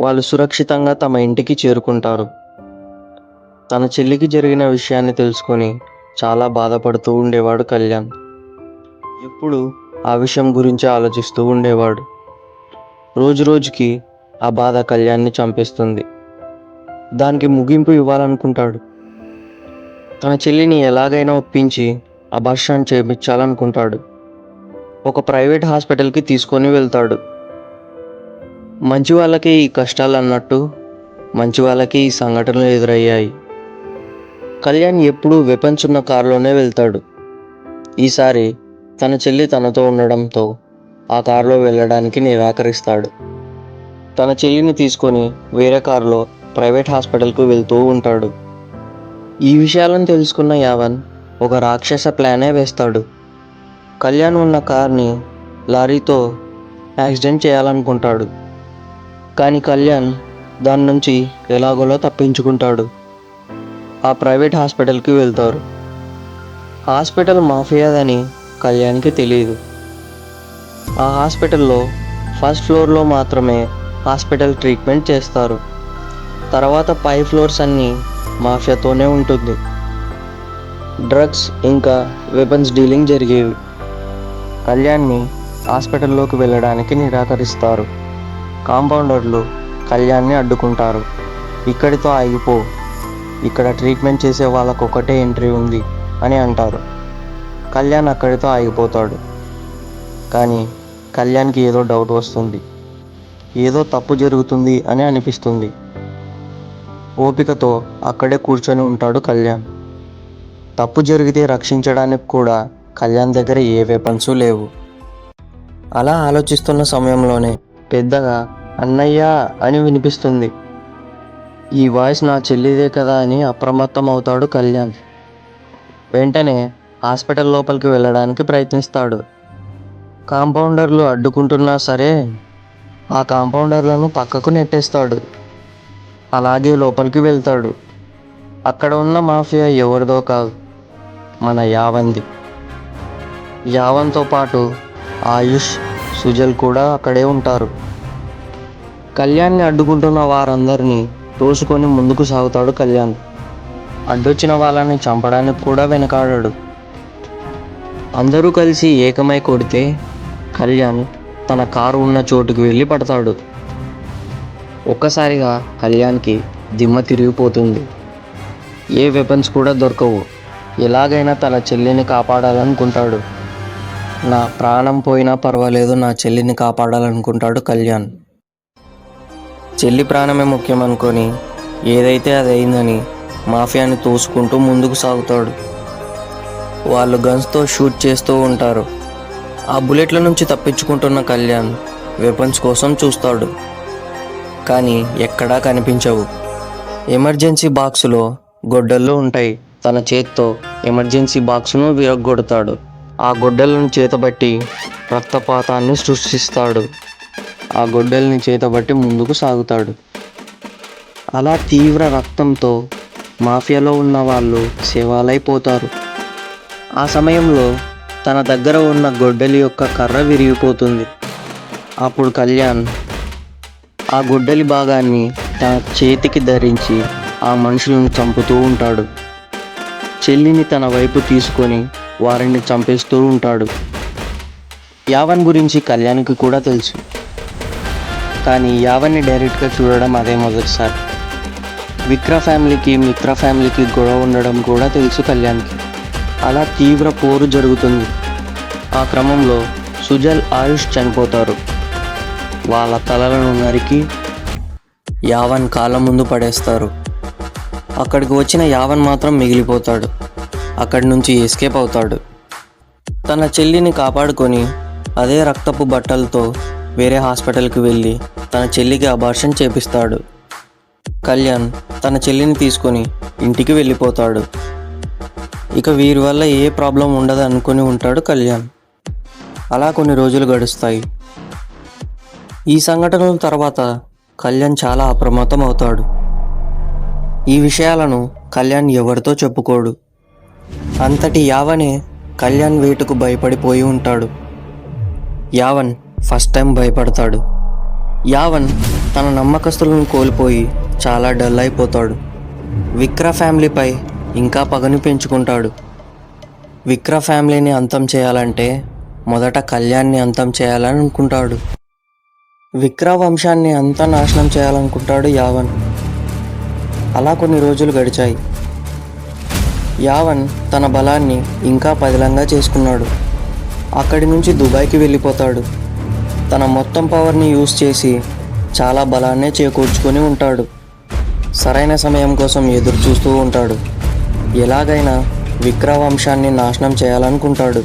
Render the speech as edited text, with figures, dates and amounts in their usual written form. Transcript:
వాళ్ళు సురక్షితంగా తమ ఇంటికి చేరుకుంటారు. తన చెల్లికి జరిగిన విషయాన్ని తెలుసుకొని చాలా బాధపడుతూ ఉండేవాడు కళ్యాణ్. ఎప్పుడు ఆ విషయం గురించి ఆలోచిస్తూ ఉండేవాడు. రోజు రోజుకి ఆ బాధ కళ్యాణ్ని చంపేస్తుంది. దానికి ముగింపు ఇవ్వాలనుకుంటాడు. తన చెల్లిని ఎలాగైనా ఒప్పించి అబార్షన్ చేయించాలనుకుంటాడు. ఒక ప్రైవేట్ హాస్పిటల్కి తీసుకొని వెళ్తాడు. మంచి వాళ్ళకి ఈ కష్టాలు అన్నట్టు మంచి వాళ్ళకి ఈ సంఘటనలు ఎదురయ్యాయి. కళ్యాణ్ ఎప్పుడూ వెపన్స్ ఉన్న కారులోనే వెళ్తాడు. ఈసారి తన చెల్లి తనతో ఉండడంతో ఆ కారులో వెళ్ళడానికి నిరాకరిస్తాడు. తన చెల్లిని తీసుకొని వేరే కారులో ప్రైవేట్ హాస్పిటల్కు వెళ్తూ ఉంటాడు. ఈ విషయాలను తెలుసుకున్న యావన్ ఒక రాక్షస ప్లానే వేస్తాడు. కళ్యాణ్ ఉన్న కార్ని లారీతో యాక్సిడెంట్ చేయాలనుకుంటాడు. కానీ కళ్యాణ్ దాని నుంచి ఎలాగోలా తప్పించుకుంటాడు. ఆ ప్రైవేట్ హాస్పిటల్కి వెళ్తారు. హాస్పిటల్ మాఫియాదని కళ్యాణ్కి తెలియదు. ఆ హాస్పిటల్లో ఫస్ట్ ఫ్లోర్లో మాత్రమే హాస్పిటల్ ట్రీట్మెంట్ చేస్తారు. తర్వాత పై ఫ్లోర్స్ అన్నీ మాఫియాతోనే ఉంటుంది. డ్రగ్స్ ఇంకా వెపన్స్ డీలింగ్ జరిగేవి. కళ్యాణ్ని హాస్పిటల్లోకి వెళ్ళడానికి నిరాకరిస్తారు. కాంపౌండర్లు కళ్యాణ్ని అడ్డుకుంటారు. ఇక్కడితో ఆగిపో, ఇక్కడ ట్రీట్మెంట్ చేసే వాళ్ళకు ఒకటే ఎంట్రీ ఉంది అని అంటారు. కళ్యాణ్ అక్కడితో ఆగిపోతాడు. కానీ కళ్యాణ్కి ఏదో డౌట్ వస్తుంది. ఏదో తప్పు జరుగుతుంది అని అనిపిస్తుంది. ఓపికతో అక్కడే కూర్చొని ఉంటాడు కళ్యాణ్. తప్పు జరిగితే రక్షించడానికి కూడా కళ్యాణ్ దగ్గర ఏ వెపన్స్ లేవు. అలా ఆలోచిస్తున్న సమయంలోనే పెద్దగా అన్నయ్య అని వినిపిస్తుంది. ఈ వాయిస్ నా చెల్లిదే కదా అని అప్రమత్తం అవుతాడు కళ్యాణ్. వెంటనే హాస్పిటల్ లోపలికి వెళ్ళడానికి ప్రయత్నిస్తాడు. కాంపౌండర్లు అడ్డుకుంటున్నా సరే ఆ కాంపౌండర్లను పక్కకు నెట్టేస్తాడు. అలాగే లోపలికి వెళ్తాడు. అక్కడ ఉన్న మాఫియా ఎవరిదో కాదు, మన యావన్ది. యావన్తో పాటు ఆయుష్, సుజల్ కూడా అక్కడే ఉంటారు. కళ్యాణ్ని అడ్డుకుంటున్న వారందరినీ తోసుకొని ముందుకు సాగుతాడు కళ్యాణ్. అడ్డొచ్చిన వాళ్ళని చంపడానికి కూడా వెనకాడాడు. అందరూ కలిసి ఏకమై కొడితే కళ్యాణ్ తన కారు ఉన్న చోటుకు వెళ్ళి పడతాడు. ఒక్కసారిగా కళ్యాణ్కి దిమ్మ తిరిగిపోతుంది. ఏ వెపన్స్ కూడా దొరకవు. ఎలాగైనా తన చెల్లిని కాపాడాలనుకుంటాడు. నా ప్రాణం పోయినా పర్వాలేదు, నా చెల్లిని కాపాడాలనుకుంటాడు కళ్యాణ్. చెల్లి ప్రాణమే ముఖ్యం అనుకొని ఏదైతే అది అయిందని మాఫియాని తోసుకుంటూ ముందుకు సాగుతాడు. వాళ్ళు గన్స్తో షూట్ చేస్తూ ఉంటారు. ఆ బుల్లెట్ల నుంచి తప్పించుకుంటున్న కళ్యాణ్ వెపన్స్ కోసం చూస్తాడు. కానీ ఎక్కడా కనిపించవు. ఎమర్జెన్సీ బాక్సులో గొడ్డళ్ళు ఉంటాయి. తన చేత్తో ఎమర్జెన్సీ బాక్సును విరగ్గొడతాడు. ఆ గొడ్డలను చేతబట్టి రక్తపాతాన్ని సృష్టిస్తాడు. ఆ గొడ్డల్ని చేతబట్టి ముందుకు సాగుతాడు. అలా తీవ్ర రక్తంతో మాఫియాలో ఉన్న వాళ్ళు శవాలైపోతారు. ఆ సమయంలో తన దగ్గర ఉన్న గొడ్డలి యొక్క కర్ర విరిగిపోతుంది. అప్పుడు కళ్యాణ్ ఆ గొడ్డలి భాగాన్ని తన చేతికి ధరించి ఆ మనుషులను చంపుతూ ఉంటాడు. చెల్లిని తన వైపు తీసుకొని వారిని చంపేస్తూ ఉంటాడు. యావన్ గురించి కళ్యాణ్కి కూడా తెలుసు. కానీ యావన్ని డైరెక్ట్గా చూడడం అదే మొదటిసారి. విక్ర ఫ్యామిలీకి మిత్ర ఫ్యామిలీకి గొడవ ఉండడం కూడా తెలుసు కళ్యాణ్కి. అలా తీవ్ర పోరు జరుగుతుంది. ఆ క్రమంలో సుజల్, ఆయుష్ చనిపోతారు. వాళ్ళ తలలను నరికి యావన్ కాళ్ళ ముందు పడేస్తారు. అక్కడికి వచ్చిన యావన్ మాత్రం మిగిలిపోతాడు. అక్కడి నుంచి ఎస్కేప్ అవుతాడు. తన చెల్లిని కాపాడుకొని అదే రక్తపు బట్టలతో వేరే హాస్పిటల్కి వెళ్ళి తన చెల్లికి అబార్షన్ చేపిస్తాడు. కళ్యాణ్ తన చెల్లిని తీసుకొని ఇంటికి వెళ్ళిపోతాడు. ఇక వీరి వల్ల ఏ ప్రాబ్లం ఉండదు అనుకుని ఉంటాడు కళ్యాణ్. అలా కొన్ని రోజులు గడుస్తాయి. ఈ సంఘటనల తర్వాత కళ్యాణ్ చాలా అప్రమత్తం అవుతాడు. ఈ విషయాలను కళ్యాణ్ ఎవరితో చెప్పుకోడు. అంతటి యావనే కళ్యాణ్ వేటుకు భయపడిపోయి ఉంటాడు. యావన్ ఫస్ట్ టైం భయపడతాడు. యావన్ తన నమ్మకస్తులను కోల్పోయి చాలా డల్ అయిపోతాడు. విక్ర ఫ్యామిలీపై ఇంకా పగని పెంచుకుంటాడు. విక్ర ఫ్యామిలీని అంతం చేయాలంటే మొదట కళ్యాణ్ని అంతం చేయాలని అనుకుంటాడు. విక్ర వంశాన్ని అంతా నాశనం చేయాలనుకుంటాడు యావన్. అలా కొన్ని రోజులు గడిచాయి. యావన్ తన బలాన్ని ఇంకా పదిలంగా చేసుకున్నాడు. అక్కడి నుంచి దుబాయ్కి వెళ్ళిపోతాడు. తన మొత్తం పవర్ని యూజ్ చేసి చాలా బలాన్నే చేకూర్చుకొని ఉంటాడు. సరైన సమయం కోసం ఎదురు చూస్తూ ఉంటాడు. ఎలాగైనా విక్ర వంశాన్ని నాశనం చేయాలనుకుంటాడు.